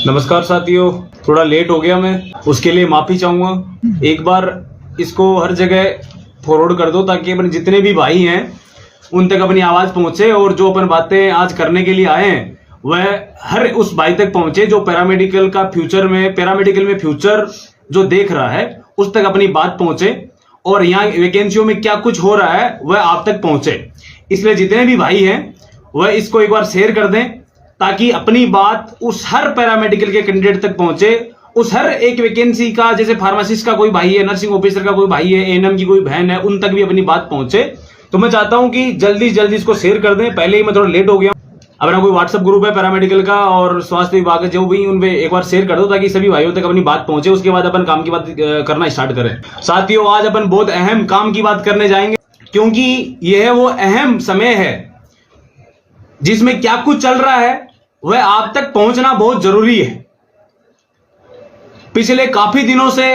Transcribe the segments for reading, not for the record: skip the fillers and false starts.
नमस्कार साथियों, थोड़ा लेट हो गया मैं, उसके लिए माफी चाहूंगा। एक बार इसको हर जगह फॉरवर्ड कर दो ताकि अपने जितने भी भाई हैं उन तक अपनी आवाज पहुंचे और जो अपन बातें आज करने के लिए आए हैं वह हर उस भाई तक पहुंचे जो पैरामेडिकल में फ्यूचर जो देख रहा है उस तक अपनी बात पहुंचे और यहाँ वैकेंसियों में क्या कुछ हो रहा है वह आप तक पहुंचे। इसलिए जितने भी भाई हैं वह इसको एक बार शेयर कर दें ताकि अपनी बात उस हर पैरामेडिकल के कैंडिडेट तक पहुंचे। उस हर एक वैकेंसी का, जैसे फार्मासिस्ट का कोई भाई है, नर्सिंग ऑफिसर का कोई भाई है, एएनएम की कोई बहन है, उन तक भी अपनी बात पहुंचे। तो मैं चाहता हूं कि जल्दी जल्दी इसको शेयर कर दें। पहले ही मैं थोड़ा लेट हो गया। अपना कोई व्हाट्सएप ग्रुप है पैरामेडिकल का और स्वास्थ्य विभाग का, जो भी उन पे एक बार शेयर कर दो ताकि सभी भाइयों तक अपनी बात पहुंचे। उसके बाद अपन काम की बात करना स्टार्ट करें। साथियों, आज अपन बहुत अहम काम की बात करने जाएंगे क्योंकि यह वो अहम समय है जिसमें क्या कुछ चल रहा है वह आप तक पहुंचना बहुत जरूरी है। पिछले काफी दिनों से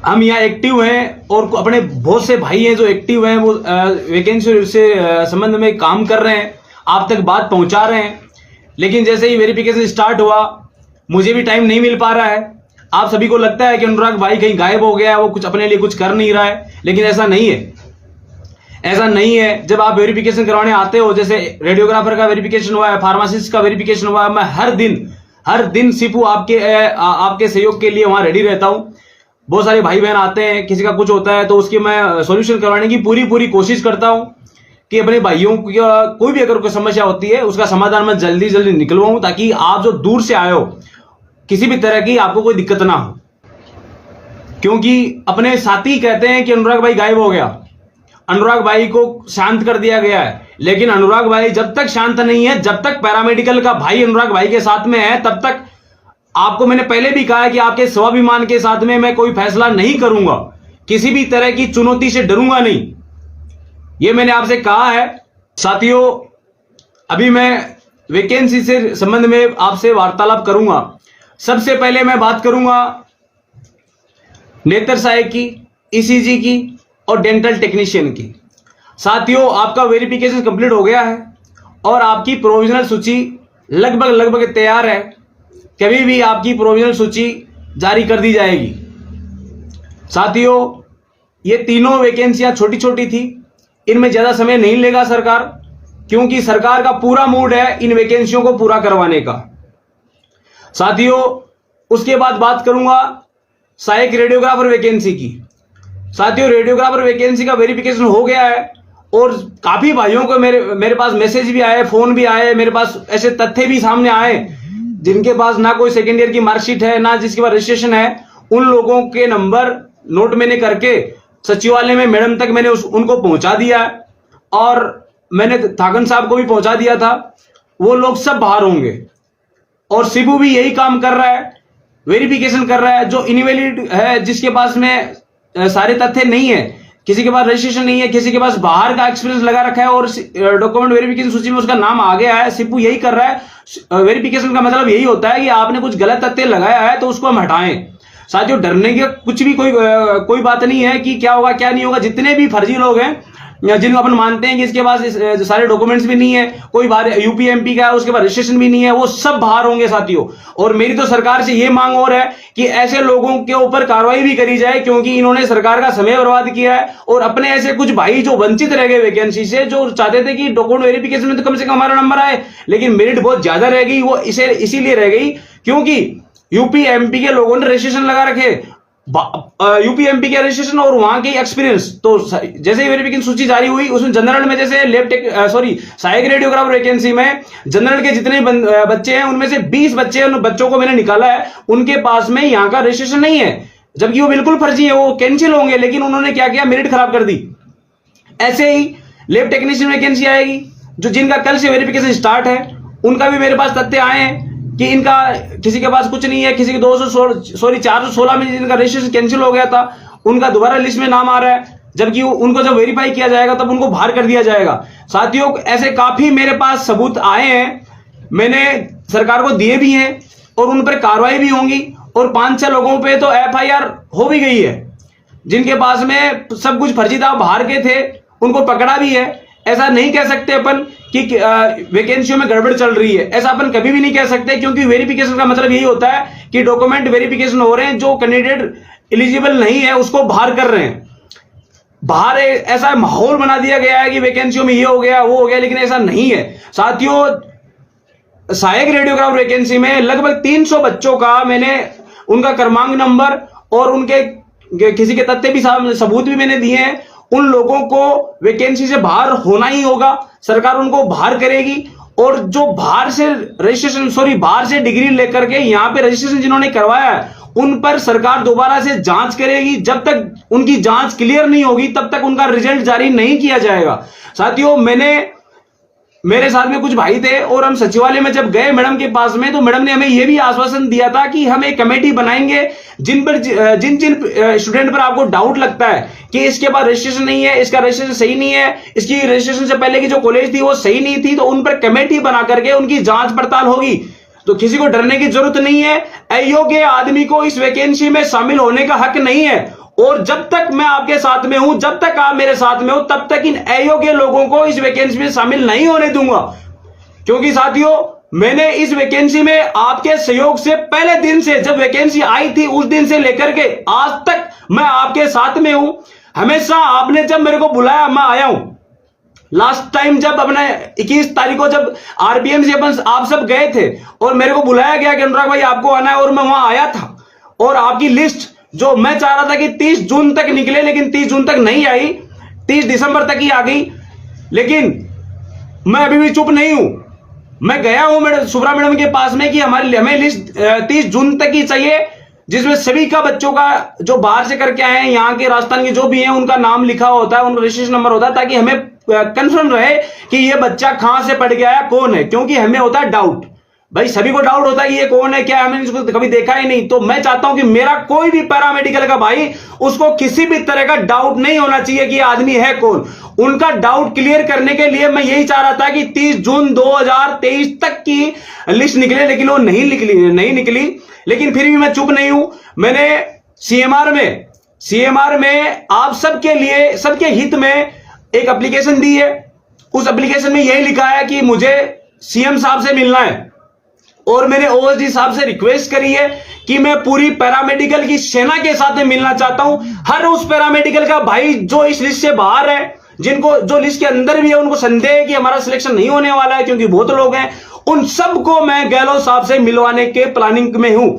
हम यहाँ एक्टिव हैं और अपने बहुत से भाई हैं जो एक्टिव हैं, वो वैकेंसी से संबंध में काम कर रहे हैं, आप तक बात पहुंचा रहे हैं। लेकिन जैसे ही वेरिफिकेशन स्टार्ट हुआ मुझे भी टाइम नहीं मिल पा रहा है। आप सभी को लगता है कि अनुराग भाई कहीं गायब हो गया है, वो कुछ अपने लिए कुछ कर नहीं रहा है, लेकिन ऐसा नहीं है। ऐसा नहीं है। जब आप वेरिफिकेशन करवाने आते हो, जैसे रेडियोग्राफर का वेरिफिकेशन हुआ है, फार्मासिस्ट का वेरिफिकेशन हुआ है, मैं हर दिन सिर्फ आपके सहयोग के लिए वहां रेडी रहता हूं। बहुत सारे भाई बहन आते हैं, किसी का कुछ होता है तो उसकी मैं सॉल्यूशन करवाने की पूरी कोशिश करता हूं कि अपने भाइयों की कोई भी अगर कोई समस्या होती है उसका समाधान मैं जल्दी जल्दी निकलवाऊं ताकि आप जो दूर से आए हो किसी भी तरह की आपको कोई दिक्कत ना हो। क्योंकि अपने साथी कहते हैं कि अनुराग भाई गायब हो गया, अनुराग भाई को शांत कर दिया गया है, लेकिन अनुराग भाई जब तक शांत नहीं है, जब तक पैरामेडिकल का भाई अनुराग भाई के साथ में है, तब तक आपको मैंने पहले भी कहा है कि आपके स्वाभिमान के साथ में मैं कोई फैसला नहीं करूंगा, किसी भी तरह की चुनौती से डरूंगा नहीं, यह मैंने आपसे कहा है। साथियों, अभी मैं वैकेंसी से संबंध में आपसे वार्तालाप करूंगा। सबसे पहले मैं बात करूंगा नेत्र सहायक की, ईसीजी की और डेंटल टेक्नीशियन की। साथियों, आपका वेरिफिकेशन कंप्लीट हो गया है और आपकी प्रोविजनल सूची लगभग तैयार है। कभी भी आपकी प्रोविजनल सूची जारी कर दी जाएगी। साथियों, ये तीनों वैकेंसियां छोटी छोटी थी, इनमें ज्यादा समय नहीं लेगा सरकार, क्योंकि सरकार का पूरा मूड है इन वैकेंसियों को पूरा करवाने का। साथियों, उसके बाद बात करूंगा सहायक रेडियोग्राफर वैकेंसी की। साथियों, रेडियोग्राफर वैकेंसी का वेरिफिकेशन हो गया है और काफी भाइयों को मेरे पास मैसेज भी आए, फोन भी आए, मेरे पास ऐसे तथ्य भी सामने आए जिनके पास ना कोई सेकेंड ईयर की मार्कशीट है, ना जिसके पास रजिस्ट्रेशन है। उन लोगों के नंबर नोट मैंने करके सचिवालय में मैडम तक मैंने उनको पहुंचा दिया और मैंने थागन साहब को भी पहुंचा दिया था। वो लोग सब बाहर होंगे और शिबू भी यही काम कर रहा है, वेरिफिकेशन कर रहा है। जो इनवैलिड है, जिसके पास में सारे तथ्य नहीं है, किसी के पास रजिस्ट्रेशन नहीं है, किसी के पास बाहर का एक्सपीरियंस लगा रखा है और डॉक्यूमेंट वेरिफिकेशन सूची में उसका नाम आ गया है, सिर्फ यही कर रहा है। वेरिफिकेशन का मतलब यही होता है कि आपने कुछ गलत तथ्य लगाया है तो उसको हम हटाएं। साथियों, डरने की कुछ भी कोई बात नहीं है कि क्या होगा क्या नहीं होगा। जितने भी फर्जी लोग हैं जिनको अपन मानते हैं कि इसके पास सारे डॉक्यूमेंट्स भी नहीं है, कोई बाहर यूपी एमपी का है, उसके पास रजिस्ट्रेशन भी नहीं है, वो सब बाहर होंगे साथियों। और मेरी तो सरकार से ये मांग और है कि ऐसे लोगों के ऊपर कार्रवाई भी करी जाए, क्योंकि इन्होंने सरकार का समय बर्बाद किया है। और अपने ऐसे कुछ भाई जो वंचित रह गए वैकेंसी से, जो चाहते थे कि डॉक्यूमेंट वेरिफिकेशन में तो कम से कम हमारा नंबर आए, लेकिन मेरिट बहुत ज्यादा रह गई, वो इसीलिए रह गई क्योंकि यूपी एमपी के लोगों ने रजिस्ट्रेशन लगा रखे, यूपी एमपी के रजिस्ट्रेशन और वहां के एक्सपीरियंस। तो जैसे ही वेरिफिकेशन सूची जारी हुई, उसमें जनरल में जैसे सहायक रेडियोग्राफर वैकेंसी में जनरल के जितने बच्चे हैं उनमें से 20 बच्चों को मैंने निकाला है, उनके पास में यहाँ का रजिस्ट्रेशन नहीं है, जबकि वो बिल्कुल फर्जी है, वो कैंसिल होंगे। लेकिन उन्होंने क्या किया, मेरिट खराब कर दी। ऐसे ही लैब टेक्नीशियन वैकेंसी आएगी, जो जिनका कल से वेरिफिकेशन स्टार्ट है, उनका भी मेरे पास तथ्य आए हैं कि इनका किसी के पास कुछ नहीं है, किसी के 416 में जिनका रजिस्ट्रेशन कैंसिल हो गया था उनका दोबारा लिस्ट में नाम आ रहा है, जबकि उनको जब वेरीफाई किया जाएगा तब उनको बाहर कर दिया जाएगा। साथियों, ऐसे काफी मेरे पास सबूत आए हैं, मैंने सरकार को दिए भी हैं और उन पर कार्रवाई भी होंगी। और 5-6 लोगों पे तो FIR हो भी गई है, जिनके पास में सब कुछ फर्जी था, बाहर के थे, उनको पकड़ा भी है। ऐसा नहीं कह सकते अपन कि वैकेंसियों में गड़बड़ चल रही है, ऐसा अपन कभी भी नहीं कह सकते, क्योंकि वेरिफिकेशन का मतलब यही होता है कि डॉक्यूमेंट वेरिफिकेशन हो रहे हैं, जो कैंडिडेट एलिजिबल नहीं है उसको बाहर कर रहे हैं। बाहर ऐसा माहौल बना दिया गया है कि वैकेंसियों में ये हो गया वो हो गया, लेकिन ऐसा नहीं है साथियों। सहायक रेडियोग्राफर वैकेंसी में लगभग 300 बच्चों का मैंने उनका क्रमांक नंबर और उनके किसी के तथ्य भी सबूत भी मैंने दिए हैं। उन लोगों को वैकेंसी से बाहर होना ही होगा, सरकार उनको बाहर करेगी। और जो बाहर से डिग्री लेकर के यहाँ पे रजिस्ट्रेशन जिन्होंने करवाया है उन पर सरकार दोबारा से जांच करेगी। जब तक उनकी जांच क्लियर नहीं होगी तब तक उनका रिजल्ट जारी नहीं किया जाएगा। साथियों, मेरे साथ में कुछ भाई थे और हम सचिवालय में जब गए मैडम के पास में, तो मैडम ने हमें यह भी आश्वासन दिया था कि हम एक कमेटी बनाएंगे जिन स्टूडेंट पर आपको डाउट लगता है कि इसके बाद रजिस्ट्रेशन नहीं है, इसका रजिस्ट्रेशन सही नहीं है, इसकी रजिस्ट्रेशन से पहले की जो कॉलेज थी वो सही नहीं थी, तो उन पर कमेटी बना करके उनकी जांच पड़ताल होगी। तो किसी को डरने की जरूरत नहीं है। अयोग्य आदमी को इस वैकेंसी में शामिल होने का हक नहीं है। और जब तक मैं आपके साथ में हूं, जब तक आप मेरे साथ में हो, तब तक इन अयोग्य लोगों को इस वैकेंसी में शामिल नहीं होने दूंगा। क्योंकि साथियों, मैंने इस वैकेंसी में आपके सहयोग से पहले दिन से, जब वैकेंसी आई थी उस दिन से लेकर के आज तक मैं आपके साथ में हूं। हमेशा आपने जब मेरे को बुलाया मैं आया हूं। लास्ट टाइम जब अपने 21 तारीख को जब आरपीएम से आप सब गए थे और मेरे को बुलाया गया कि अनुराग भाई आपको आना है, और मैं वहां आया था। और आपकी लिस्ट जो मैं चाह रहा था कि 30 जून तक निकले, लेकिन 30 जून तक नहीं आई, 30 दिसंबर तक ही आ गई। लेकिन मैं अभी भी चुप नहीं हूं। मैं गया हूं मैडम सुब्रा मैडम के पास में कि हमें लिस्ट 30 जून तक ही चाहिए, जिसमें सभी का बच्चों का जो बाहर से करके आए हैं, यहाँ के राजस्थान के जो भी हैं, उनका नाम लिखा होता है, उनका रजिस्ट्रेशन नंबर होता है, ताकि हमें कंफर्म रहे कि ये बच्चा कहां से पढ़ के आया, कौन है। क्योंकि हमें होता है डाउट, भाई सभी को डाउट होता है कि ये कौन है, क्या है, हमने इसको कभी देखा ही नहीं। तो मैं चाहता हूं कि मेरा कोई भी पैरामेडिकल का भाई, उसको किसी भी तरह का डाउट नहीं होना चाहिए कि ये आदमी है कौन। उनका डाउट क्लियर करने के लिए मैं यही चाह रहा था कि 30 जून 2023 तक की लिस्ट निकले, लेकिन वो नहीं निकली। लेकिन फिर भी मैं चुप नहीं हूं। मैंने सीएमआर में आप सबके लिए, सबके हित में एक एप्लीकेशन दी है। उस एप्लीकेशन में यही लिखा है कि मुझे सीएम साहब से मिलना है, और मैंने ओएसडी साहब से रिक्वेस्ट करी है कि मैं पूरी पैरामेडिकल की सेना के साथ में मिलना चाहता हूं। हर उस पैरामेडिकल का भाई जो इस लिस्ट से बाहर है, जिनको जो लिस्ट के अंदर भी है, उनको संदेह है कि हमारा सिलेक्शन नहीं होने वाला है क्योंकि बहुत लोग हैं, उन सबको मैं गहलोत साहब से मिलवाने के प्लानिंग में हूं।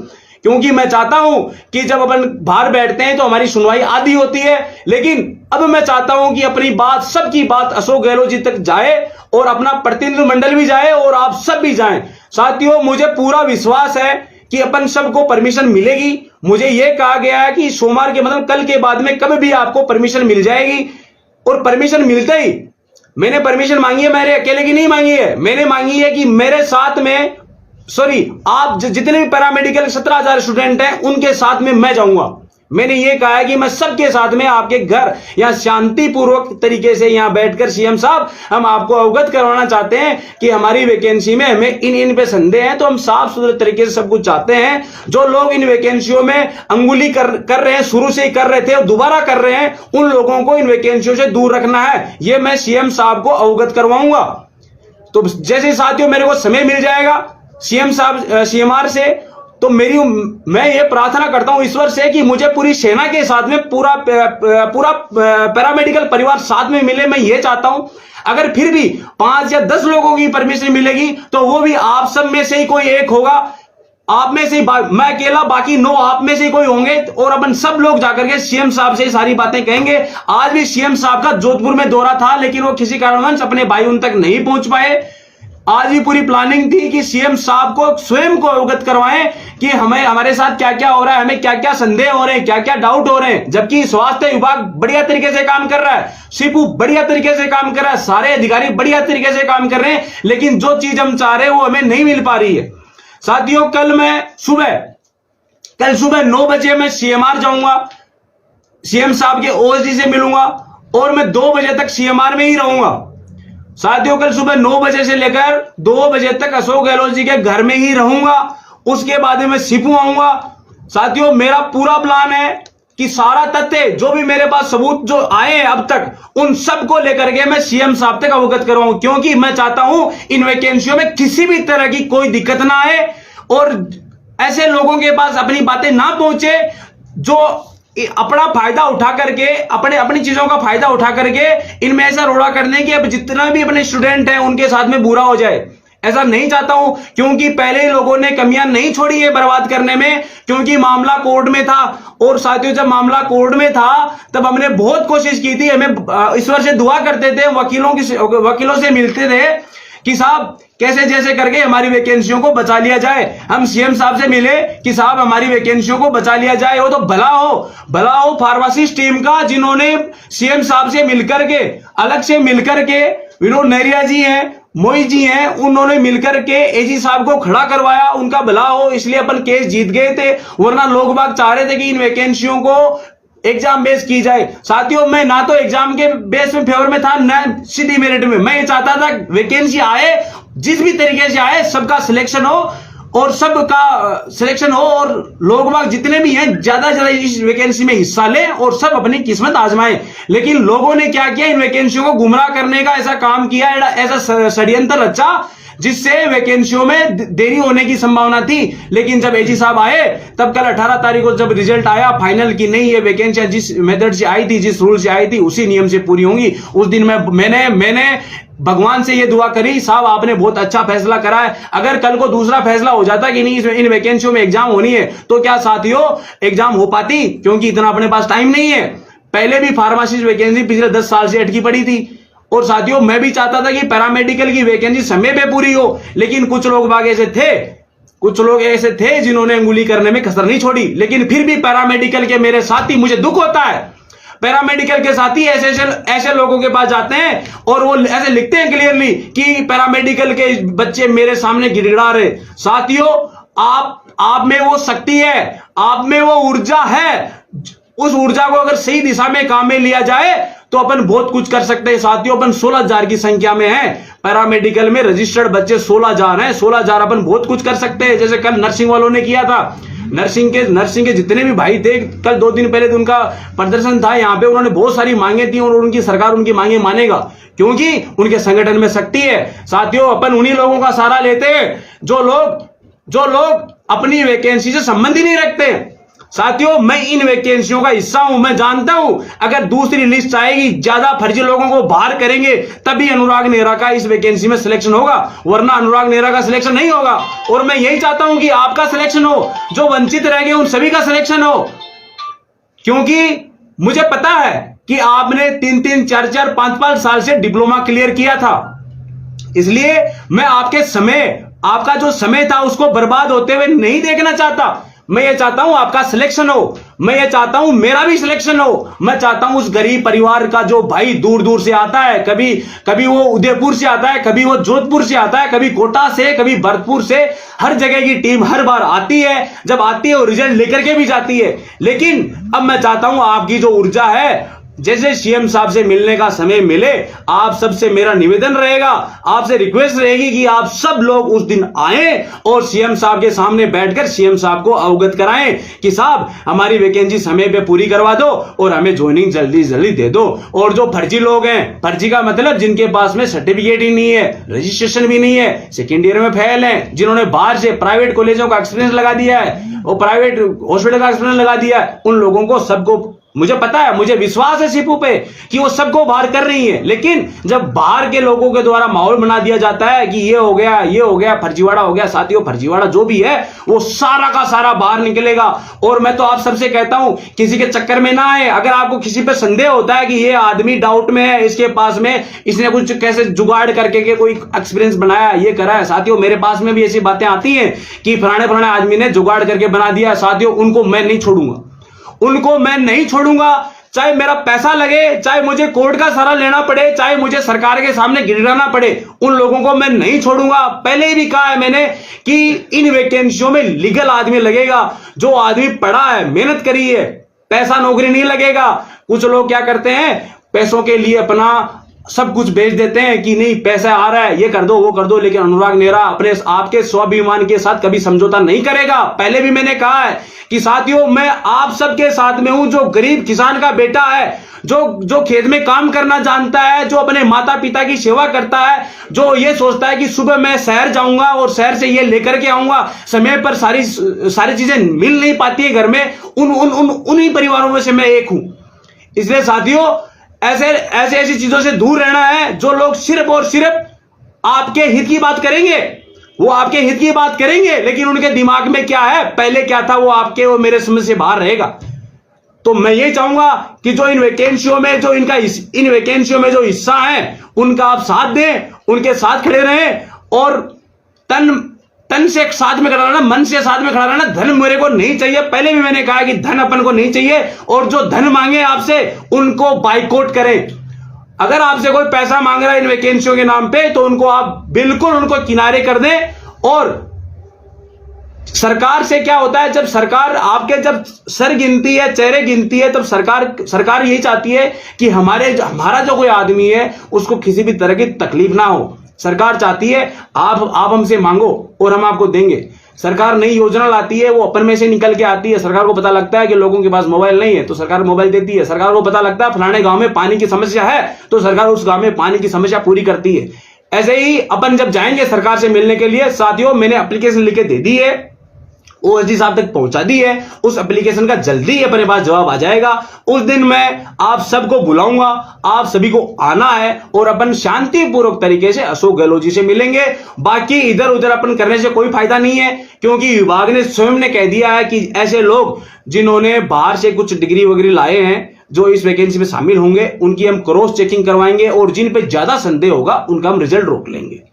क्योंकि मैं चाहता हूं कि जब अपन बाहर बैठते हैं तो हमारी सुनवाई आधी होती है, लेकिन अब मैं चाहता हूं कि अपनी बात, सबकी बात अशोक गहलोत जी तक जाए, और अपना प्रतिनिधि मंडल भी जाए और आप सब भी जाएं। साथियों, मुझे पूरा विश्वास है कि अपन सबको परमिशन मिलेगी। मुझे यह कहा गया है कि सोमवार के मतलब कल के बाद में कभी भी आपको परमिशन मिल जाएगी। और परमिशन मिलते ही, मैंने परमिशन मांगी है, मेरे अकेले की नहीं मांगी है, मैंने मांगी है कि मेरे साथ में आप जितने भी पैरामेडिकल 17,000 स्टूडेंट हैं उनके साथ में मैं जाऊंगा। मैंने ये कहा है कि मैं सबके साथ में आपके घर यहां शांतिपूर्वक तरीके से यहां बैठकर, सीएम साहब हम आपको अवगत करवाना चाहते हैं कि हमारी वैकेंसी में हमें इन पे संदेह है, तो हम साफ सुथरे तरीके से सब कुछ चाहते हैं। जो लोग इन वैकेंसियों में अंगुली कर रहे हैं, शुरू से ही कर रहे थे और दोबारा कर रहे हैं, उन लोगों को इन वैकेंसियों से दूर रखना है। यह मैं सीएम साहब को अवगत करवाऊंगा। तो जैसे साथियों मेरे को समय मिल जाएगा सीएम साहब, सीएमआर से, तो मैं ये प्रार्थना करता हूं ईश्वर से कि मुझे पूरी सेना के साथ में पूरा पैरामेडिकल परिवार साथ में मिले। मैं ये चाहता हूं अगर फिर भी 5 या 10 लोगों की परमिशन मिलेगी तो वो भी आप सब में से ही कोई एक होगा। आप में से मैं अकेला, बाकी 9 आप में से कोई होंगे, और अपन सब लोग जाकर के सीएम साहब से सारी बातें कहेंगे। आज भी सीएम साहब का जोधपुर में दौरा था, लेकिन वो किसी कारणवश अपने भाई उन तक नहीं पहुंच पाए। आज भी पूरी प्लानिंग थी कि सीएम साहब को स्वयं को अवगत करवाएं कि हमारे साथ क्या क्या हो रहा है, हमें क्या क्या संदेह हो रहे हैं, क्या क्या डाउट हो रहे हैं। जबकि स्वास्थ्य विभाग बढ़िया तरीके से काम कर रहा है, सीपू बढ़िया तरीके से काम कर रहा है, सारे अधिकारी बढ़िया तरीके से काम कर रहे हैं, लेकिन जो चीज हम चाह रहे हैं वो हमें नहीं मिल पा रही है। साथियों, कल सुबह 9 बजे मैं सीएमआर जाऊंगा, सीएम साहब के ओएसडी से मिलूंगा, और मैं 2 बजे तक सीएमआर में ही रहूंगा। साथियों, कल सुबह 9 बजे से लेकर 2 बजे तक अशोक गहलोत जी के घर में ही रहूंगा। उसके बाद में सीपू आऊंगा। साथियों, मेरा पूरा प्लान है कि सारा तथ्य जो भी मेरे पास सबूत जो आए हैं अब तक उन सब को लेकर के मैं सीएम साहब तक अवगत करवाऊं, क्योंकि मैं चाहता हूं इन वैकेंसियों में किसी भी तरह की कोई दिक्कत ना आए और ऐसे लोगों के पास अपनी बातें ना पहुंचे जो अपना फायदा उठा करके अपनी चीजों का फायदा उठा करके इनमें ऐसा रोड़ा कर दें कि अब जितना भी अपने स्टूडेंट हैं उनके साथ में बुरा हो जाए। ऐसा नहीं चाहता हूं, क्योंकि पहले ही लोगों ने कमियां नहीं छोड़ी है बर्बाद करने में, क्योंकि मामला कोर्ट में था। और साथियों, जब मामला कोर्ट में था तब हमने बहुत कोशिश की थी, हमें ईश्वर से दुआ करते थे, वकीलों से मिलते थे कि साहब कैसे जैसे करके हमारी वैकेंसियों को बचा लिया जाए। हम सीएम साहब से मिले कि साहब हमारी वैकेंसियों को बचा लिया जाए। वो तो भला हो फार्मासिस्ट टीम का, जिन्होंने सीएम साहब से मिलकर के, अलग से मिलकर के, विनोद नेहरिया जी हैं, मोहित जी हैं, उन्होंने मिलकर के एजी साहब को खड़ा करवाया। उनका भला हो, इसलिए अपन केस जीत गए थे, वरना लोग बाग चाह रहे थे कि इन वैकेंसियों को एग्जाम बेस की जाए। साथियों, मैं ना तो एग्जाम के बेस में फेवर में था, ना सीधी मेरिट में। मैं ये चाहता था वैकेंसी आए, जिस भी तरीके से आए सबका सिलेक्शन हो और सबका सिलेक्शन हो और लोग बाग जितने भी हैं ज्यादा से ज्यादा इस वैकेंसी में हिस्सा लें और सब अपनी किस्मत आजमाएं। लेकिन लोगों ने क्या किया, इन वैकेंसियों को गुमराह करने का ऐसा काम किया, ऐसा षड्यंत्र रचा जिससे वैकेंसियों में देरी होने की संभावना थी। लेकिन जब एजी साहब आए तब कल 18 तारीख को जब रिजल्ट आया फाइनल की नहीं, ये वैकेंसियां जिस मेथड से आई थी, जिस रूल से आई थी, उसी नियम से पूरी होंगी। उस दिन मैंने भगवान से ये दुआ करी, साहब आपने बहुत अच्छा फैसला करा है। अगर कल को दूसरा फैसला हो जाता कि नहीं इन वैकेंसियों में एग्जाम होनी है, तो क्या साथियों एग्जाम हो पाती? क्योंकि इतना अपने पास टाइम नहीं है। पहले भी फार्मासिस्ट वैकेंसी पिछले 10 साल से अटकी पड़ी थी। और साथियों, मैं भी चाहता था कि पैरामेडिकल की वैकेंसी समय पे पूरी हो, लेकिन कुछ लोग ऐसे थे जिन्होंने अंगुली करने में कसर नहीं छोड़ी। लेकिन फिर भी पैरामेडिकल के मेरे साथी, मुझे दुख होता है, पैरामेडिकल के साथी ऐसे लोगों के पास जाते हैं और वो ऐसे लिखते हैं क्लियरली कि पैरामेडिकल के बच्चे मेरे सामने गिड़गिड़ा रहे। साथियों, आप में वो शक्ति है, आप में वो ऊर्जा है, उस ऊर्जा को अगर सही दिशा में काम में लिया जाए तो अपन बहुत कुछ कर सकते हैं। साथियों, अपन 16,000 की संख्या में हैं, पैरामेडिकल में रजिस्टर्ड बच्चे 16,000 हैं। 16,000 अपन बहुत कुछ कर सकते हैं। जैसे कल नर्सिंग वालों ने किया था, नर्सिंग के जितने भी भाई थे, कल 2 दिन पहले उनका प्रदर्शन था यहाँ पे, उन्होंने बहुत सारी मांगे थी और उनकी सरकार उनकी मांगे मानेगा, क्योंकि उनके संगठन में शक्ति है। साथियों, अपन उन्हीं लोगों का सहारा लेते हैं जो लोग अपनी वैकेंसी से संबंध ही नहीं रखते। साथियों, मैं इन वैकेंसियों का हिस्सा हूं, मैं जानता हूं अगर दूसरी लिस्ट आएगी, ज्यादा फर्जी लोगों को बाहर करेंगे, तभी अनुराग नेहरा का इस वैकेंसी में सिलेक्शन होगा, वरना अनुराग नेहरा का सिलेक्शन नहीं होगा। और मैं यही चाहता हूं कि आपका सिलेक्शन हो, जो वंचित रह गए उन सभी का सिलेक्शन हो, क्योंकि मुझे पता है कि आपने 3-3, 4-4, 5-5 साल से डिप्लोमा क्लियर किया था। इसलिए मैं आपका जो समय था उसको बर्बाद होते हुए नहीं देखना चाहता। मैं ये चाहता हूं आपका सिलेक्शन हो, मैं ये चाहता हूं मेरा भी सिलेक्शन हो। मैं चाहता हूं उस गरीब परिवार का जो भाई दूर दूर से आता है, कभी वो उदयपुर से आता है, कभी वो जोधपुर से आता है, कभी कोटा से, कभी भरतपुर से, हर जगह की टीम हर बार आती है। जब आती है वो रिजल्ट लेकर के भी जाती है। लेकिन अब मैं चाहता हूं आपकी जो ऊर्जा है, जैसे सीएम साहब से मिलने का समय मिले, आप सबसे मेरा निवेदन रहेगा, आपसे रिक्वेस्ट रहेगी कि आप सब लोग उस दिन आए और सीएम साहब के सामने बैठकर सीएम साहब को अवगत कराएं कि साहब हमारी वैकेंसी समय पे पूरी करवा दो और हमें ज्वाइनिंग जल्दी जल्दी दे दो। और जो फर्जी लोग हैं, फर्जी का मतलब जिनके पास में सर्टिफिकेट ही नहीं है, रजिस्ट्रेशन भी नहीं है, सेकेंड ईयर में फेल है, जिन्होंने बाहर से प्राइवेट कॉलेजों का एक्सपीरियंस लगा दिया है और प्राइवेट हॉस्पिटल का एक्सपीरियंस लगा दिया है, उन लोगों को सबको मुझे पता है, मुझे विश्वास है शिपू पे कि वो सबको बाहर कर रही है। लेकिन जब बाहर के लोगों के द्वारा माहौल बना दिया जाता है कि ये हो गया, फर्जीवाड़ा हो गया, साथियों फर्जीवाड़ा जो भी है वो सारा का सारा बाहर निकलेगा। और मैं तो आप सबसे कहता हूं, किसी के चक्कर में ना आए। अगर आपको किसी पे संदेह होता है कि ये आदमी डाउट में है, इसके पास में इसने कुछ कैसे जुगाड़ करके के कोई एक्सपीरियंस बनाया, ये करा है, साथियों मेरे पास में भी ऐसी बातें आती हैं कि फलाने आदमी ने जुगाड़ करके बना दिया। साथियों, उनको मैं नहीं छोड़ूंगा, चाहे मेरा पैसा लगे, चाहे मुझे कोर्ट का सहारा लेना पड़े, चाहे मुझे सरकार के सामने गिड़गिड़ाना पड़े, उन लोगों को मैं नहीं छोड़ूंगा। पहले भी कहा है मैंने कि इन वैकेंसियों में लीगल आदमी लगेगा, जो आदमी पढ़ा है, मेहनत करी है, पैसा नौकरी नहीं लगेगा। कुछ लोग क्या करते हैं, पैसों के लिए अपना सब कुछ बेच देते हैं कि नहीं पैसा आ रहा है, ये कर दो वो कर दो, लेकिन अनुराग नेहरा अपने आपके स्वाभिमान के साथ कभी समझौता नहीं करेगा। पहले भी मैंने कहा है कि साथियों मैं आप सबके साथ में हूं, जो गरीब किसान का बेटा है, जो खेत में काम करना जानता है, जो अपने माता पिता की सेवा करता है, जो ये सोचता है कि सुबह मैं शहर जाऊंगा और शहर से ये लेकर के आऊंगा, समय पर सारी चीजें मिल नहीं पाती है घर में, उन्हीं परिवारों में से मैं एक हूं। इसलिए साथियों ऐसी चीजों से दूर रहना है। जो लोग सिर्फ और सिर्फ आपके हित की बात करेंगे, वो आपके हित की बात करेंगे, लेकिन उनके दिमाग में क्या है, पहले क्या था, वो आपके और मेरे समझ से बाहर रहेगा। तो मैं ये चाहूंगा कि जो इन वैकेंसियों में जो हिस्सा है उनका आप साथ दें, उनके साथ खड़े रहें और तन से साथ में खड़ा रहना, मन से साथ में खड़ा रहना। धन मेरे को नहीं चाहिए, पहले भी मैंने कहा कि धन अपन को नहीं चाहिए, और जो धन मांगे आपसे उनको बाइकआउट करें। अगर आपसे कोई पैसा मांग रहा है इन वैकेंसियों के नाम पे, तो उनको आप बिल्कुल उनको किनारे कर दें। और सरकार से क्या होता है, जब सरकार आपके जब सर गिनती है, चेहरे गिनती है, तब सरकार यही चाहती है कि हमारा जो कोई आदमी है उसको किसी भी तरह की तकलीफ ना हो। सरकार चाहती है आप हमसे मांगो और हम आपको देंगे। सरकार नई योजना लाती है, वो अपन में से निकल के आती है। सरकार को पता लगता है कि लोगों के पास मोबाइल नहीं है, तो सरकार मोबाइल देती है। सरकार को पता लगता है फलाने गांव में पानी की समस्या है, तो सरकार उस गांव में पानी की समस्या पूरी करती है। ऐसे ही अपन जब जाएंगे सरकार से मिलने के लिए, साथियों मैंने एप्लीकेशन लिख के दे दी है, ओएसडी साहब तक पहुंचा दी है। उस एप्लीकेशन का जल्दी ही अपने पास जवाब आ जाएगा। उस दिन मैं आप सबको बुलाऊंगा, आप सभी को आना है और अपन शांतिपूर्वक तरीके से अशोक गहलोत जी से मिलेंगे। बाकी इधर उधर अपन करने से कोई फायदा नहीं है, क्योंकि विभाग ने स्वयं ने कह दिया है कि ऐसे लोग जिन्होंने बाहर से कुछ डिग्री वगैरह लाए हैं जो इस वैकेंसी में शामिल होंगे, उनकी हम क्रॉस चेकिंग करवाएंगे और जिन पे ज्यादा संदेह होगा उनका हम रिजल्ट रोक लेंगे।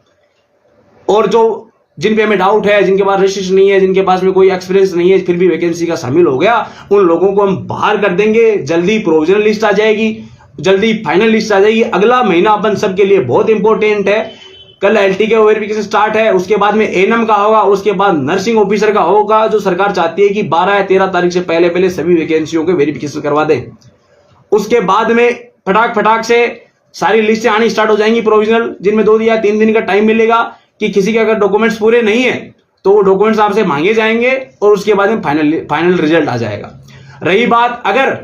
और जो जिन पे हमें डाउट है, जिनके पास रजिस्ट्रेशन नहीं है, जिनके पास में कोई एक्सपीरियंस नहीं है, फिर भी वैकेंसी का शामिल हो गया, उन लोगों को हम बाहर कर देंगे। जल्दी प्रोविजनल लिस्ट आ जाएगी, जल्दी फाइनल लिस्ट आ जाएगी। अगला महीना अपन सबके लिए बहुत इंपॉर्टेंट है। कल एलटी के वेरिफिकेशन स्टार्ट है, उसके बाद में एएनएम का होगा, उसके बाद नर्सिंग ऑफिसर का होगा, जो सरकार चाहती है कि 12 या 13 तारीख से पहले सभी वैकेंसियों के वेरिफिकेशन करवा दें। उसके बाद में फटाक से सारी लिस्टें आनी स्टार्ट हो जाएंगी प्रोविजनल, जिनमें 2 या 3 दिन का टाइम मिलेगा कि किसी के अगर डॉक्यूमेंट्स पूरे नहीं है तो वो डॉक्यूमेंट्स आपसे मांगे जाएंगे और उसके बाद में फाइनल रिजल्ट आ जाएगा। रही बात, अगर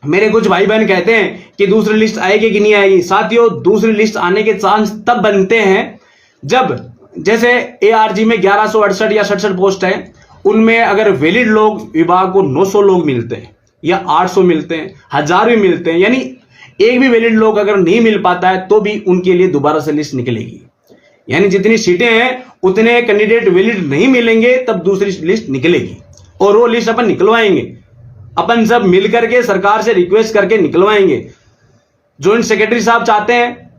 मेरे कुछ भाई बहन कहते हैं कि दूसरी लिस्ट आएगी कि नहीं आएगी, साथियों दूसरी लिस्ट आने के चांस तब बनते हैं जब जैसे एआरजी में 1168 या 67 पोस्ट है, उनमें अगर वैलिड लोग विभाग को 900 लोग मिलते हैं या 800 मिलते हैं, 1000 भी मिलते हैं, यानी एक भी वैलिड लोग अगर नहीं मिल पाता है तो भी उनके लिए दोबारा से लिस्ट निकलेगी। यानी जितनी सीटें हैं उतने कैंडिडेट वैलिड नहीं मिलेंगे, तब दूसरी लिस्ट निकलेगी और वो लिस्ट अपन निकलवाएंगे। अपन सब मिलकर के सरकार से रिक्वेस्ट करके निकलवाएंगे। जॉइंट सेक्रेटरी साहब चाहते हैं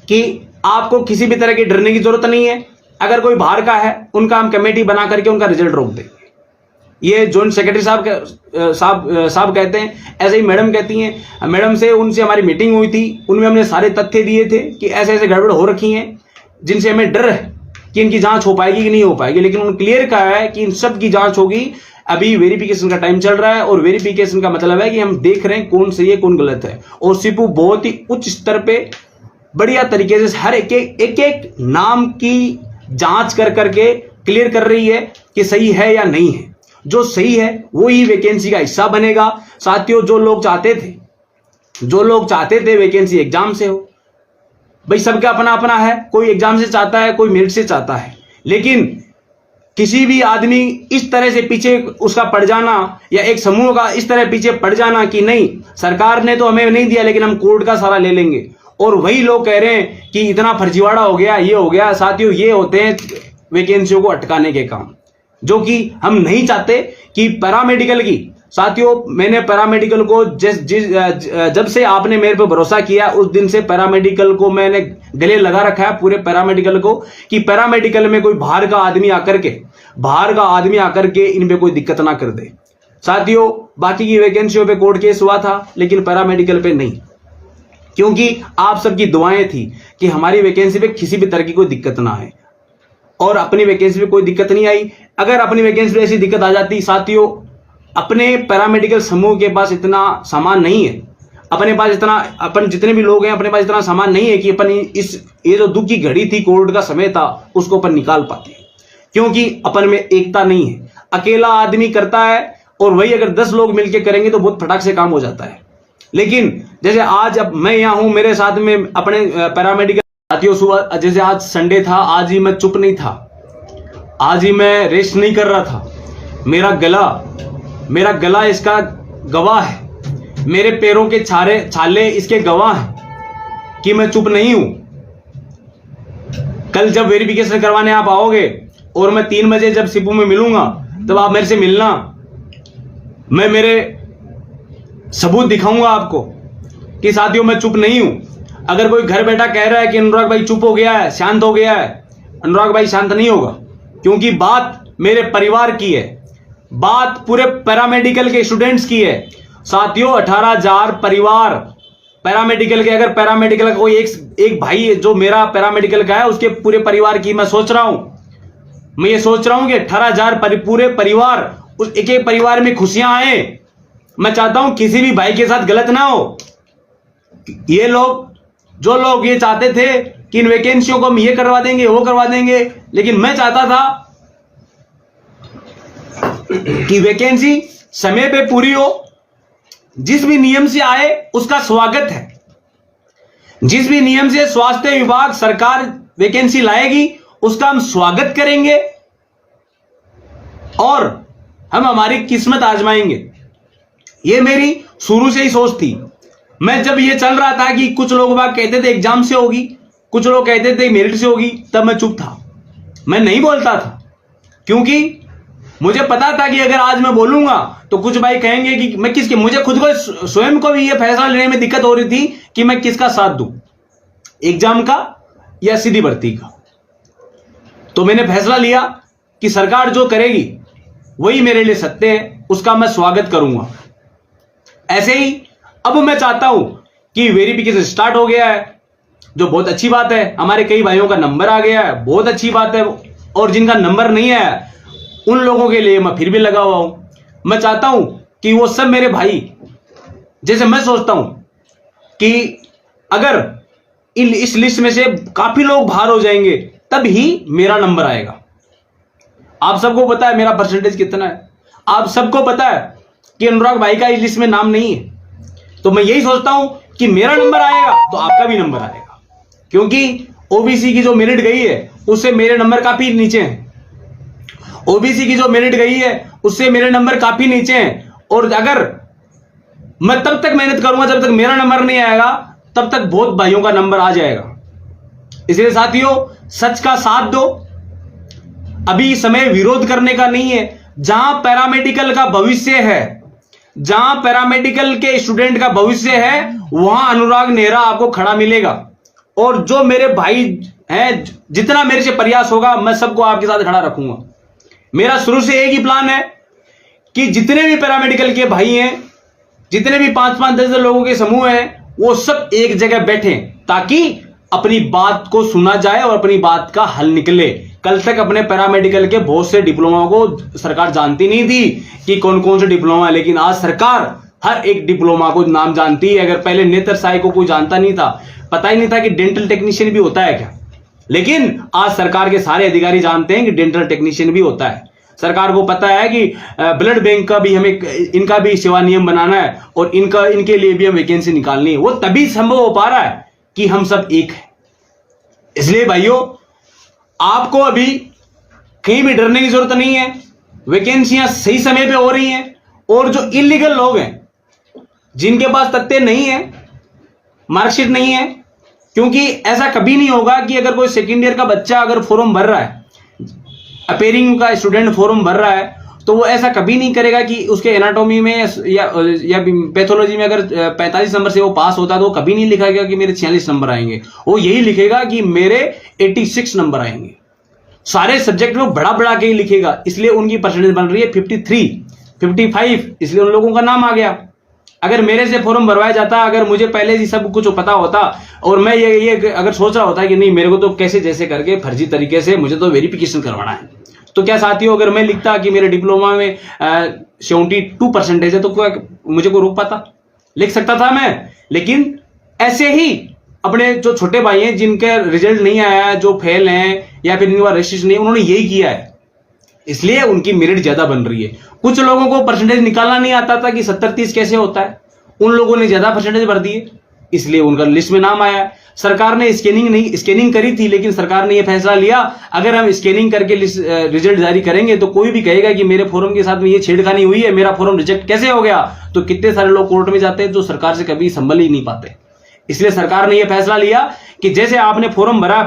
कि आपको किसी भी तरह की डरने की जरूरत नहीं है। अगर कोई बाहर का है उनका हम कमेटी बना करके उनका रिजल्ट रोक देंगे। ये जॉइंट सेक्रेटरी साहब कहते हैं। ऐसे ही मैडम कहती हैं। मैडम से उनसे हमारी मीटिंग हुई थी, उनमें हमने सारे तथ्य दिए थे कि ऐसे ऐसे गड़बड़ हो रखी हैं जिनसे हमें डर है कि इनकी जांच हो पाएगी कि नहीं हो पाएगी, लेकिन उन्होंने क्लियर कहा है कि इन सब की जांच होगी। अभी वेरिफिकेशन का टाइम चल रहा है और वेरिफिकेशन का मतलब है कि हम देख रहे हैं कौन सही है कौन गलत है। और सिपू बहुत ही उच्च स्तर पे बढ़िया तरीके से हर एक नाम की जांच कर करके क्लियर कर रही है कि सही है या नहीं है। जो सही है वो ही वैकेंसी का हिस्सा बनेगा। साथियों जो लोग चाहते थे वैकेंसी एग्जाम से हो, भाई सबका अपना अपना है, कोई एग्जाम से चाहता है, कोई मेरिट से चाहता है, लेकिन किसी भी आदमी इस तरह से पीछे उसका पड़ जाना या एक समूह का इस तरह पीछे पड़ जाना कि नहीं सरकार ने तो हमें नहीं दिया लेकिन हम कोर्ट का सहारा ले लेंगे, और वही लोग कह रहे हैं कि इतना फर्जीवाड़ा हो गया, ये हो गया। साथियों ये होते हैं वैकेंसियों को अटकाने के काम, जो कि हम नहीं चाहते। कि पैरामेडिकल की, साथियों मैंने पैरामेडिकल को जब से आपने मेरे पे भरोसा किया उस दिन से पैरामेडिकल को मैंने गले लगा रखा है, पूरे पैरामेडिकल को, कि पैरामेडिकल में कोई बाहर का आदमी आकर के इन पे कोई दिक्कत ना कर दे। साथियों बाकी की वैकेंसियों पे कोर्ट केस हुआ था लेकिन पैरामेडिकल पे नहीं, क्योंकि आप सबकी दुआएं थी कि हमारी वैकेंसी पे किसी भी तरह की कोई दिक्कत ना आए, और अपनी वैकेंसी पे कोई दिक्कत नहीं आई। अगर अपनी वैकेंसी पे ऐसी दिक्कत आ जाती, साथियों अपने पैरामेडिकल समूह के पास इतना सामान नहीं है, अपने पास इतना, अपन जितने भी लोग हैं अपने पास इतना सामान नहीं है कि अपन ये जो दुख की घड़ी थी, कोविड का समय था, उसको अपन निकाल पाते, क्योंकि अपन में एकता नहीं है। अकेला आदमी करता है और वही अगर 10 लोग मिलकर करेंगे तो बहुत फटाक से काम हो जाता है। लेकिन जैसे आज अब मैं यहाँ हूं, मेरे साथ में अपने पैरामेडिकल साथियों, सुबह जैसे आज संडे था, आज ही मैं चुप नहीं था, आज ही मैं रेस्ट नहीं कर रहा था। मेरा गला इसका गवाह है, मेरे पैरों के छाले इसके गवाह हैं कि मैं चुप नहीं हूं। कल जब वेरिफिकेशन करवाने आप आओगे और मैं 3 बजे जब सिपू में मिलूंगा, तब आप मेरे से मिलना, मैं मेरे सबूत दिखाऊंगा आपको कि साथियों मैं चुप नहीं हूं। अगर कोई घर बैठा कह रहा है कि अनुराग भाई चुप हो गया है, शांत हो गया है, अनुराग भाई शांत नहीं होगा, क्योंकि बात मेरे परिवार की है, बात पूरे पैरामेडिकल के स्टूडेंट्स की है। साथियों 18,000 परिवार पैरामेडिकल के, अगर पैरामेडिकल का कोई एक भाई जो मेरा पैरामेडिकल का है, उसके पूरे परिवार की मैं सोच रहा हूं, मैं ये सोच रहा हूं कि 18,000 पूरे परिवार, उस एक एक परिवार में खुशियां आए। मैं चाहता हूं किसी भी भाई के साथ गलत ना हो। ये लोग, जो लोग ये चाहते थे कि इन वैकेंसियों को हम ये करवा देंगे, वो करवा देंगे, लेकिन मैं चाहता था कि वैकेंसी समय पे पूरी हो। जिस भी नियम से आए उसका स्वागत है, जिस भी नियम से स्वास्थ्य विभाग सरकार वैकेंसी लाएगी उसका हम स्वागत करेंगे और हम हमारी किस्मत आजमाएंगे। ये मेरी शुरू से ही सोच थी। मैं जब ये चल रहा था कि कुछ लोग बाग कहते थे एग्जाम से होगी, कुछ लोग कहते थे मेरिट से होगी, तब मैं चुप था, मैं नहीं बोलता था, क्योंकि मुझे पता था कि अगर आज मैं बोलूंगा तो कुछ भाई कहेंगे कि मैं किसके, मुझे खुद को स्वयं को भी ये फैसला लेने में दिक्कत हो रही थी कि मैं किसका साथ दूं, एग्जाम का या सीधी भर्ती का। तो मैंने फैसला लिया कि सरकार जो करेगी वही मेरे लिए सत्य है, उसका मैं स्वागत करूंगा। ऐसे ही अब मैं चाहता हूं कि वेरिफिकेशन स्टार्ट हो गया है, जो बहुत अच्छी बात है। हमारे कई भाइयों का नंबर आ गया है, बहुत अच्छी बात है, और जिनका नंबर नहीं है उन लोगों के लिए मैं फिर भी लगा हुआ हूं। मैं चाहता हूं कि वो सब मेरे भाई, जैसे मैं सोचता हूं कि अगर इस लिस्ट में से काफी लोग बाहर हो जाएंगे तब ही मेरा नंबर आएगा। आप सबको पता है मेरा परसेंटेज कितना है, आप सबको पता है कि अनुराग भाई का इस लिस्ट में नाम नहीं है। तो मैं यही सोचता हूं कि मेरा नंबर आएगा तो आपका भी नंबर आएगा, क्योंकि ओबीसी की जो मेरिट गई है उससे मेरे नंबर काफी नीचे हैं। ओबीसी की जो मेरिट गई है उससे मेरे नंबर काफी नीचे हैं, और अगर मैं तब तक मेहनत करूंगा जब तक मेरा नंबर नहीं आएगा, तब तक बहुत भाइयों का नंबर आ जाएगा। इसलिए साथियों सच का साथ दो, अभी समय विरोध करने का नहीं है। जहां पैरामेडिकल का भविष्य है, जहां पैरामेडिकल के स्टूडेंट का भविष्य है, वहां अनुराग नेहरा आपको खड़ा मिलेगा। और जो मेरे भाई हैं, जितना मेरे से प्रयास होगा मैं सबको आपके साथ खड़ा रखूंगा। मेरा शुरू से एक ही प्लान है कि जितने भी पैरामेडिकल के भाई हैं, जितने भी 5-5, 10 लोगों के समूह हैं, वो सब एक जगह बैठें ताकि अपनी बात को सुना जाए और अपनी बात का हल निकले। कल तक अपने पैरामेडिकल के बहुत से डिप्लोमा को सरकार जानती नहीं थी कि कौन कौन से डिप्लोमा है, लेकिन आज सरकार हर एक डिप्लोमा को नाम जानती है। अगर पहले नेत्र सहायक को कोई जानता नहीं था, पता ही नहीं था कि डेंटल टेक्नीशियन भी होता है क्या, लेकिन आज सरकार के सारे अधिकारी जानते हैं कि डेंटल टेक्नीशियन भी होता है। सरकार को पता है कि ब्लड बैंक का भी हमें, इनका भी सेवा नियम बनाना है और इनके लिए भी हम वैकेंसी निकालनी है। वो तभी संभव हो पा रहा है कि हम सब एक हैं। इसलिए भाइयों आपको अभी कहीं भी डरने की जरूरत नहीं है, वैकेंसियां सही समय पे हो रही हैं। और जो इलीगल लोग हैं, जिनके पास तथ्य नहीं है, मार्कशीट नहीं है, क्योंकि ऐसा कभी नहीं होगा कि अगर कोई सेकेंड ईयर का बच्चा अगर फॉर्म भर रहा है, अपेयरिंग का स्टूडेंट फॉर्म भर रहा है, तो वो ऐसा कभी नहीं करेगा कि उसके एनाटॉमी में या पैथोलॉजी में अगर 45 नंबर से वो पास होता है तो वो कभी नहीं लिखेगा कि मेरे 46 नंबर आएंगे। वो यही लिखेगा कि मेरे 86 नंबर आएंगे। सारे सब्जेक्ट में बड़ा बड़ा के ही लिखेगा, इसलिए उनकी परसेंटेज बन रही है 53, 55, इसलिए उन लोगों का नाम आ गया। अगर मेरे से फॉर्म भरवाया जाता, अगर मुझे पहले से सब कुछ पता होता और मैं ये अगर सोच रहा होता कि नहीं मेरे को तो कैसे जैसे करके फर्जी तरीके से मुझे तो वेरिफिकेशन करवाना है, तो क्या साथियों अगर मैं लिखता कि मेरे डिप्लोमा में 72% है, तो क्या मुझे को रोक पाता? लिख सकता था मैं लेकिन ऐसे ही अपने जो छोटे भाई हैं जिनके रिजल्ट नहीं आया है, जो फेल हैं या फिर इनके पास रजिस्ट्रेशन नहीं, उन्होंने यही किया है, इसलिए उनकी मेरिट ज्यादा बन रही है। कुछ लोगों को परसेंटेज निकालना नहीं आता था कि 70-30 कैसे होता है, उन लोगों ने ज्यादा परसेंटेज भर दिए, इसलिए उनका लिस्ट में नाम आया। सरकार ने स्कैनिंग करी थी, लेकिन सरकार ने यह फैसला लिया अगर हम स्कैनिंग करके रिजल्ट जारी करेंगे तो कोई भी कहेगा कि मेरे फॉर्म के साथ में ये छेड़खानी हुई है, मेरा फॉर्म रिजेक्ट कैसे हो गया, तो कितने सारे लोग कोर्ट में जाते हैं जो सरकार से कभी संभल ही नहीं पाते। इसलिए सरकार ने यह फैसला लिया कि जैसे आपने फॉर्म भरा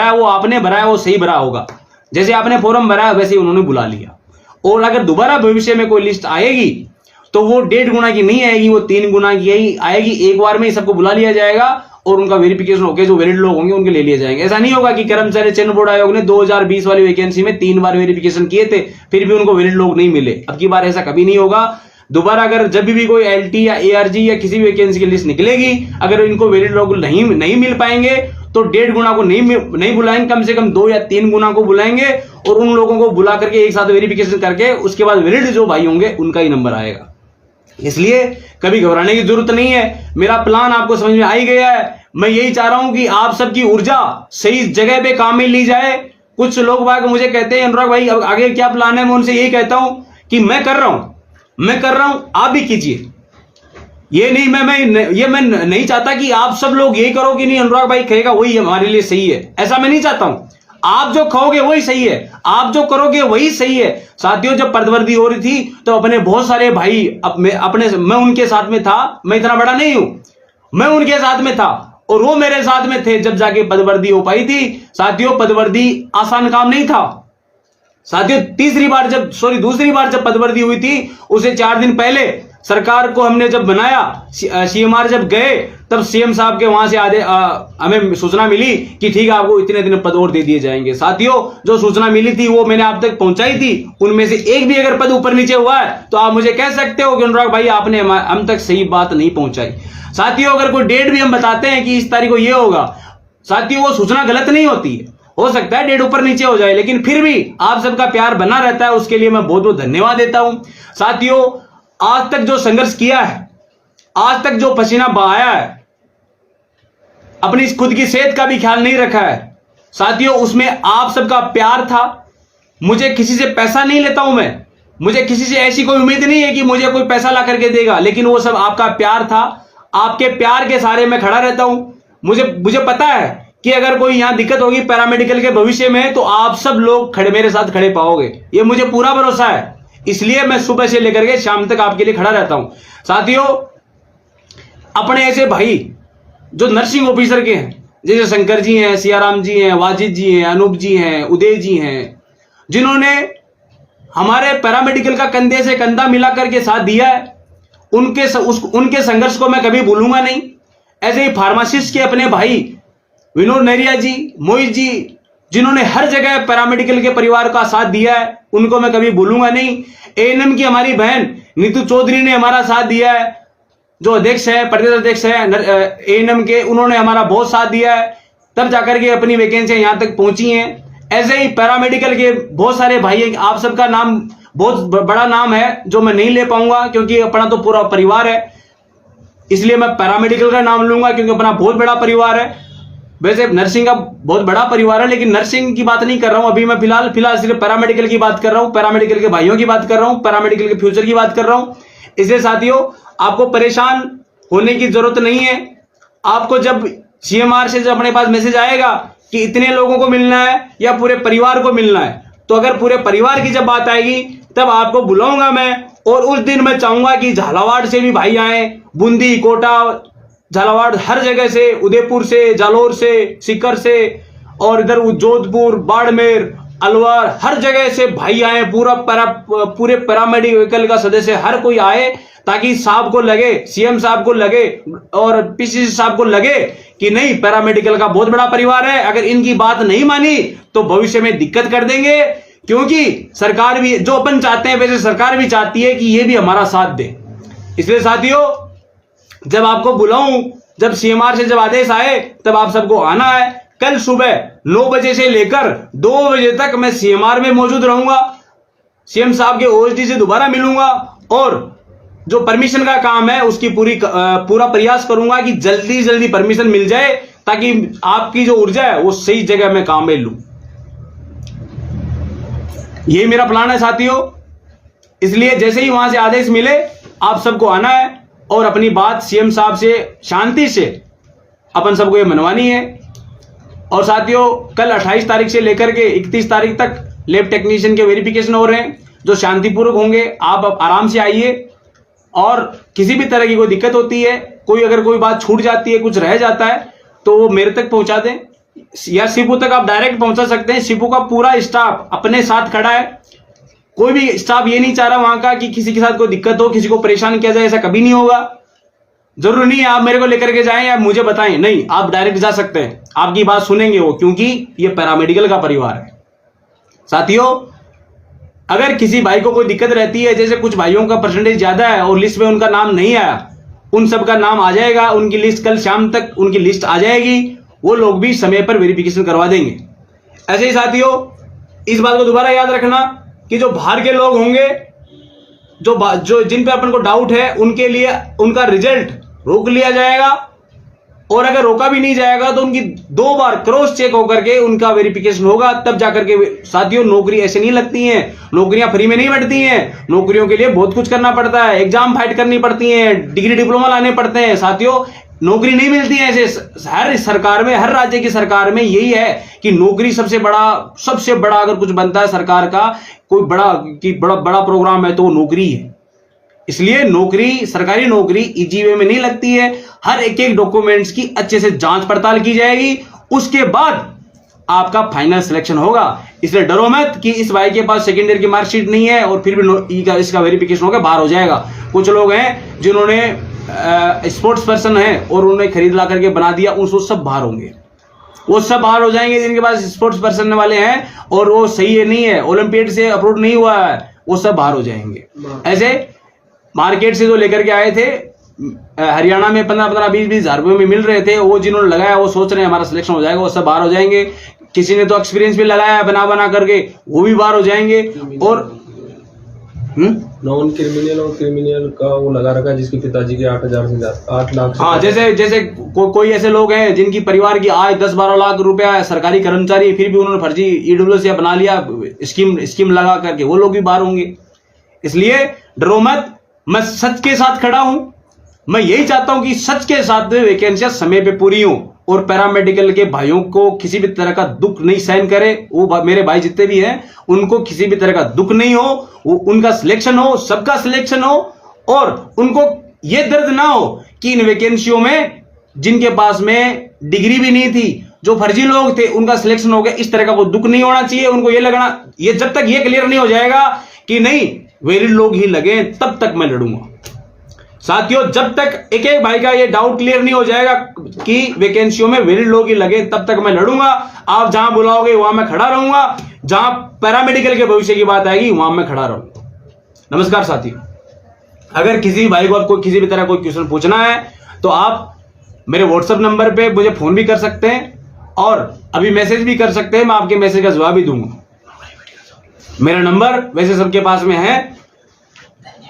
है वो आपने भरा है वो सही भरा होगा, जैसे आपने फॉर्म भरा है वैसे ही उन्होंने बुला लिया। और अगर दोबारा भविष्य में कोई लिस्ट आएगी तो वो 1.5 गुना की नहीं आएगी, वो 3 गुना की ही आएगी। एक बार में ही सबको बुला लिया जाएगा और उनका वेरिफिकेशन होकर जो वैलिड लोग होंगे उनके ले लिए जाएंगे। ऐसा नहीं होगा कि कर्मचारी चयन बोर्ड आयोग ने 2020 वाली वैकेंसी में 3 बार वेरिफिकेशन किए थे फिर भी उनको वैलिड लोग नहीं मिले। अब की बार ऐसा कभी नहीं होगा। दोबारा अगर जब भी कोई एलटी या एआरजी या किसी भी वैकेंसी की लिस्ट निकलेगी, अगर इनको वैलिड लोग नहीं मिल पाएंगे तो 1.5 गुना को नहीं बुलाएंगे, कम से कम 2 या 3 गुना को बुलाएंगे और उन लोगों को बुला करके एक साथ वेरिफिकेशन करके उसके बाद वैलिड जो भाई होंगे उनका ही नंबर आएगा। इसलिए कभी घबराने की जरूरत नहीं है। मेरा प्लान आपको समझ में आ ही गया है। मैं यही चाह रहा हूं कि आप सबकी ऊर्जा सही जगह पे काम में ली जाए। कुछ लोग बाग मुझे कहते हैं अनुराग भाई अब आगे क्या प्लान है, मैं उनसे यही कहता हूं कि मैं कर रहा हूं, आप भी कीजिए। ये नहीं मैं नहीं चाहता कि आप सब लोग यही करो कि नहीं अनुराग भाई कहेगा वही हमारे लिए सही है, ऐसा मैं नहीं चाहता हूं। आप जो कहोगे वही सही है, आप जो करोगे वही सही है। साथियों जब पदवर्दी हो रही थी तो अपने बहुत सारे भाई मैं उनके साथ में था, मैं इतना बड़ा नहीं हूं, मैं उनके साथ में था और वो मेरे साथ में थे जब जाके पदवर्दी हो पाई थी। साथियों पदवर्दी आसान काम नहीं था। साथियों दूसरी बार जब पदवर्दी हुई थी उसे 4 दिन पहले सरकार को हमने जब बनाया, सीएमआर जब गए तब सीएम साहब के वहां से हमें सूचना मिली कि ठीक है आपको इतने दिन पद और दे दिए जाएंगे। साथियों जो सूचना मिली थी वो मैंने आप तक पहुंचाई थी, उनमें से एक भी अगर पद ऊपर नीचे हुआ है तो आप मुझे कह सकते हो कि अनुराग भाई आपने हम तक सही बात नहीं पहुंचाई। साथियों अगर कोई डेट भी हम बताते हैं कि इस तारीख को ये होगा, साथियों वो सूचना गलत नहीं होती है, हो सकता है डेट ऊपर नीचे हो जाए, लेकिन फिर भी आप सबका प्यार बना रहता है, उसके लिए मैं बहुत बहुत धन्यवाद देता हूं। साथियों आज तक जो संघर्ष किया है, आज तक जो पसीना बहाया है, अपनी खुद की सेहत का भी ख्याल नहीं रखा है, साथियों उसमें आप सबका प्यार था। मुझे किसी से पैसा नहीं लेता हूं मैं, मुझे किसी से ऐसी कोई उम्मीद नहीं है कि मुझे कोई पैसा ला करके देगा, लेकिन वो सब आपका प्यार था। आपके प्यार के सहारे मैं खड़ा रहता हूं। मुझे पता है कि अगर कोई यहां दिक्कत होगी पैरामेडिकल के भविष्य में तो आप सब लोग मेरे साथ खड़े पाओगे, ये मुझे पूरा भरोसा है। इसलिए मैं सुबह से लेकर के शाम तक आपके लिए खड़ा रहता हूं। साथियों अपने ऐसे भाई जो नर्सिंग ऑफिसर के हैं, जैसे शंकर जी हैं, सियाराम जी हैं, वाजिद जी हैं, अनूप जी हैं, उदय जी हैं, जिन्होंने हमारे पैरामेडिकल का कंधे से कंधा मिला करके साथ दिया है, उनके संघर्ष को मैं कभी भूलूंगा नहीं। ऐसे ही फार्मासिस्ट के अपने भाई विनोद नरिया जी, मोहित जी, जिन्होंने हर जगह पैरामेडिकल के परिवार का साथ दिया है, उनको मैं कभी भूलूंगा नहीं। एएनएम की हमारी बहन नीतू चौधरी ने हमारा साथ दिया है, जो अध्यक्ष है, प्रदेश अध्यक्ष है एएनएम के, उन्होंने हमारा बहुत साथ दिया है, तब जाकर के अपनी वैकेंसी यहां तक पहुंची हैं। ऐसे ही पैरामेडिकल के बहुत सारे भाई, आप सबका नाम बहुत बड़ा नाम है जो मैं नहीं ले पाऊंगा क्योंकि अपना तो पूरा परिवार है, इसलिए मैं पैरामेडिकल का नाम लूंगा क्योंकि अपना बहुत बड़ा परिवार है। वैसे नर्सिंग का बहुत बड़ा परिवार है, लेकिन नर्सिंग की बात नहीं कर रहा हूं अभी मैं, फिलहाल सिर्फ पैरामेडिकल की बात कर रहा हूं, पैरामेडिकल के भाइयों की बात कर रहा हूं, पैरामेडिकल के फ्यूचर की बात कर रहा हूं। इसलिए साथियों आपको परेशान होने की जरूरत नहीं है। आपको जब सीएमआर से जब अपने पास मैसेज आएगा कि इतने लोगों को मिलना है या पूरे परिवार को मिलना है, तो अगर पूरे परिवार की जब बात आएगी तब आपको बुलाऊंगा मैं, और उस दिन मैं चाहूंगा कि झालावाड़ से भी भाई आए, बूंदी, कोटा, झालावाड़, हर जगह से, उदयपुर से, जालौर से, सीकर से, और इधर जोधपुर, बाड़मेर, अलवर, हर जगह से भाई आए, पूरे पैरामेडिकल का सदस्य हर कोई आए, ताकि साहब को लगे, सीएम साहब को लगे और पीसीसी साहब को लगे कि नहीं पैरामेडिकल का बहुत बड़ा परिवार है, अगर इनकी बात नहीं मानी तो भविष्य में दिक्कत कर देंगे। क्योंकि सरकार भी जो अपन चाहते हैं वैसे सरकार भी चाहती है कि ये भी हमारा साथ दे। इसलिए साथियों जब आपको बुलाऊं, जब सीएमआर से जब आदेश आए तब आप सबको आना है। कल सुबह 9 बजे से लेकर 2 बजे तक मैं सीएमआर में मौजूद रहूंगा, सीएम साहब के ओएसडी से दोबारा मिलूंगा और जो परमिशन का काम है उसकी पूरा प्रयास करूंगा कि जल्दी जल्दी परमिशन मिल जाए, ताकि आपकी जो ऊर्जा है वो सही जगह में काम में लूं। यही मेरा प्लान है साथियों। इसलिए जैसे ही वहां से आदेश मिले आप सबको आना है और अपनी बात सीएम साहब से शांति से अपन सबको ये मनवानी है। और साथियों कल 28 तारीख से लेकर के 31 तारीख तक लैब टेक्नीशियन के वेरिफिकेशन हो रहे हैं, जो शांतिपूर्वक होंगे। आप आराम से आइए और किसी भी तरह की कोई दिक्कत होती है, अगर कोई बात छूट जाती है, कुछ रह जाता है, तो वो मेरे तक पहुंचा दें या शिपू तक आप डायरेक्ट पहुंचा सकते हैं। शिपू का पूरा स्टाफ अपने साथ खड़ा है। कोई भी स्टाफ ये नहीं चाह रहा वहां का कि किसी के साथ कोई दिक्कत हो, किसी को परेशान किया जाए, ऐसा कभी नहीं होगा। जरूरी नहीं है आप मेरे को लेकर के जाएं या मुझे बताएं, नहीं, आप डायरेक्ट जा सकते हैं, आपकी बात सुनेंगे वो, क्योंकि ये पैरामेडिकल का परिवार है। साथियों अगर किसी भाई को कोई दिक्कत रहती है, जैसे कुछ भाइयों का परसेंटेज ज्यादा है और लिस्ट में उनका नाम नहीं आया, उन सब का नाम आ जाएगा, उनकी लिस्ट कल शाम तक उनकी लिस्ट आ जाएगी, वो लोग भी समय पर वेरिफिकेशन करवा देंगे। ऐसे ही साथियों इस बात को दोबारा याद रखना कि जो बाहर के लोग होंगे, जो जिन पे अपन को डाउट है, उनके लिए उनका रिजल्ट रोक लिया जाएगा, और अगर रोका भी नहीं जाएगा तो उनकी 2 बार क्रॉस चेक होकर के उनका वेरिफिकेशन होगा, तब जाकर के। साथियों नौकरी ऐसे नहीं लगती हैं, नौकरियां फ्री में नहीं बढ़ती हैं, नौकरियों के लिए बहुत कुछ करना पड़ता है, एग्जाम फाइट करनी पड़ती है, डिग्री डिप्लोमा लाने पड़ते हैं। साथियों नौकरी नहीं मिलती है ऐसे। हर सरकार में, हर राज्य की सरकार में यही है कि नौकरी सबसे बड़ा अगर कुछ बनता है सरकार का, कोई बड़ा प्रोग्राम है तो वो नौकरी है। इसलिए नौकरी, सरकारी नौकरी इजी वे में नहीं लगती है। हर एक डॉक्यूमेंट्स की अच्छे से जांच पड़ताल की जाएगी, उसके बाद आपका फाइनल सिलेक्शन होगा। इसलिए डरो मत कि इस भाई के पास सेकेंड ईयर की मार्कशीट नहीं है और फिर भी इसका वेरिफिकेशन होकर बाहर हो जाएगा। कुछ लोग हैं जिन्होंने स्पोर्ट्स पर्सन है और उन्होंने खरीद ला करके बना दिया, वो सब बाहर होंगे, वो सब बाहर हो जाएंगे जिनके पास स्पोर्ट्स पर्सन वाले हैं और वो सही है, नहीं है, ओलंपियड से अप्रूव नहीं हुआ है, वो सब बाहर हो जाएंगे। ऐसे मार्केट से जो लेकर के आए थे हरियाणा में 15-20 हज़ार रुपये में मिल रहे थे, वो जिन्होंने लगाया वो सोच रहे हैं हमारा सिलेक्शन हो जाएगा, वो सब बाहर हो जाएंगे। किसी ने तो एक्सपीरियंस भी लगाया बना करके, वो भी बाहर हो जाएंगे। और नॉन क्रिमिनल और क्रिमिनल का वो लगा रखा है जिसके पिताजी के 8 लाख। हाँ, जैसे कोई ऐसे लोग हैं जिनकी परिवार की आय 10-12 लाख रुपया है, सरकारी कर्मचारी, फिर भी उन्होंने फर्जी ईडब्ल्यूएस बना लिया स्कीम लगा करके, वो लोग भी बाहर होंगे। इसलिए डरो मत, मैं सच के साथ खड़ा हूं। मैं यही चाहता हूं कि सच के साथ वैकेंसियां समय पे पूरी हों और पैरामेडिकल के भाइयों को किसी भी तरह का दुख नहीं सहन करे। वो मेरे भाई जितने भी हैं उनको किसी भी तरह का दुख नहीं हो, वो उनका सिलेक्शन हो, सबका सिलेक्शन हो, और उनको ये दर्द ना हो कि इन वैकेंसियों में जिनके पास में डिग्री भी नहीं थी, जो फर्जी लोग थे, उनका सिलेक्शन हो गया। इस तरह का कोई दुख नहीं होना चाहिए उनको। ये लगना, ये जब तक ये क्लियर नहीं हो जाएगा कि नहीं वैलिड लोग ही लगे, तब तक मैं लड़ूंगा। साथियों जब तक एक भाई का ये डाउट क्लियर नहीं हो जाएगा कि वैकेंसियों में वैलिड लोग ही लगे, तब तक मैं लड़ूंगा। आप जहां बुलाओगे वहां मैं खड़ा रहूंगा, जहां पैरामेडिकल के भविष्य की बात आएगी वहां मैं खड़ा रहूंगा। नमस्कार साथियों, अगर किसी भाई को आपको किसी भी तरह कोई क्वेश्चन पूछना है तो आप मेरे व्हाट्सएप नंबर पे मुझे फोन भी कर सकते हैं और अभी मैसेज भी कर सकते हैं, मैं आपके मैसेज का जवाब भी दूंगा। मेरा नंबर वैसे सबके पास में है,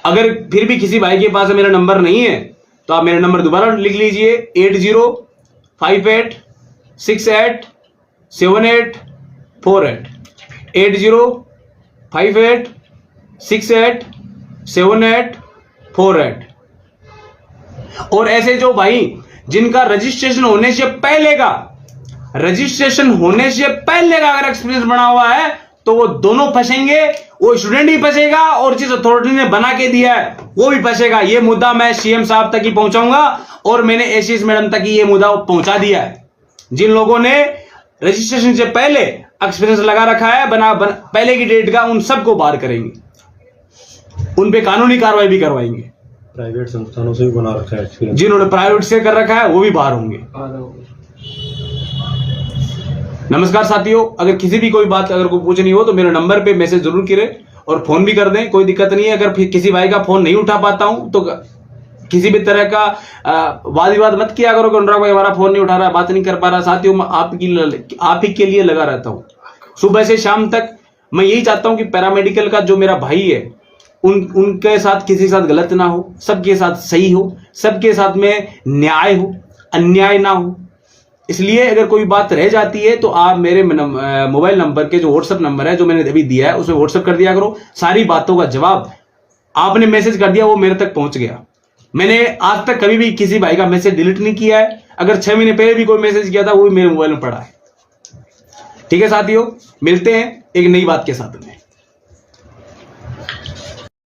अगर फिर भी किसी भाई के पास मेरा नंबर नहीं है तो आप मेरा नंबर दोबारा लिख लीजिए 8058687848 8058687848। और ऐसे जो भाई जिनका रजिस्ट्रेशन होने से पहले का अगर एक्सपीरियंस बना हुआ है तो वो दोनों फंसेंगे। वो स्टूडेंट भी फंसेगा और जिस अथॉरिटी ने बना के दिया है वो भी फंसेगा। ये मुद्दा मैं सीएम साहब तक ही पहुंचाऊंगा और मैंने एसीएस मैडम तक ही ये मुद्दा पहुंचा दिया है। जिन लोगों ने रजिस्ट्रेशन से पहले एक्सपीरियंस लगा रखा है पहले की डेट का, उन सबको बाहर करेंगे, उन पे कानूनी कार्रवाई भी करवाएंगे। प्राइवेट संस्थानों से भी बना रखा है एक्सपीरियंस, जिन्होंने प्राइवेट से कर रखा है वो भी बाहर होंगे। नमस्कार साथियों, अगर किसी भी कोई बात अगर कोई पूछनी हो तो मेरे नंबर पे मैसेज जरूर करें और फोन भी कर दें, कोई दिक्कत नहीं है। अगर फिर किसी भाई का फोन नहीं उठा पाता हूं तो किसी भी तरह का वाद विवाद मत किया करो कि अनुराग भाई हमारा फोन नहीं उठा रहा, बात नहीं कर पा रहा। साथियों मैं आप ही के लिए लगा रहता हूं सुबह से शाम तक। मैं यही चाहता हूं कि पैरामेडिकल का जो मेरा भाई है उनके साथ किसी के साथ गलत ना हो, सबके साथ सही हो, सबके साथ में न्याय हो, अन्याय ना हो। इसलिए अगर कोई बात रह जाती है तो आप मेरे मोबाइल नंबर के जो व्हाट्सएप नंबर है जो मैंने अभी दिया है उसमें व्हाट्सएप कर दिया करो। सारी बातों का जवाब आपने मैसेज कर दिया, वो मेरे तक पहुंच गया। मैंने आज तक कभी भी किसी भाई का मैसेज डिलीट नहीं किया है। अगर 6 महीने पहले भी कोई मैसेज किया था वो भी मेरे मोबाइल में पड़ा है। ठीक है साथियों, मिलते हैं एक नई बात के साथ में।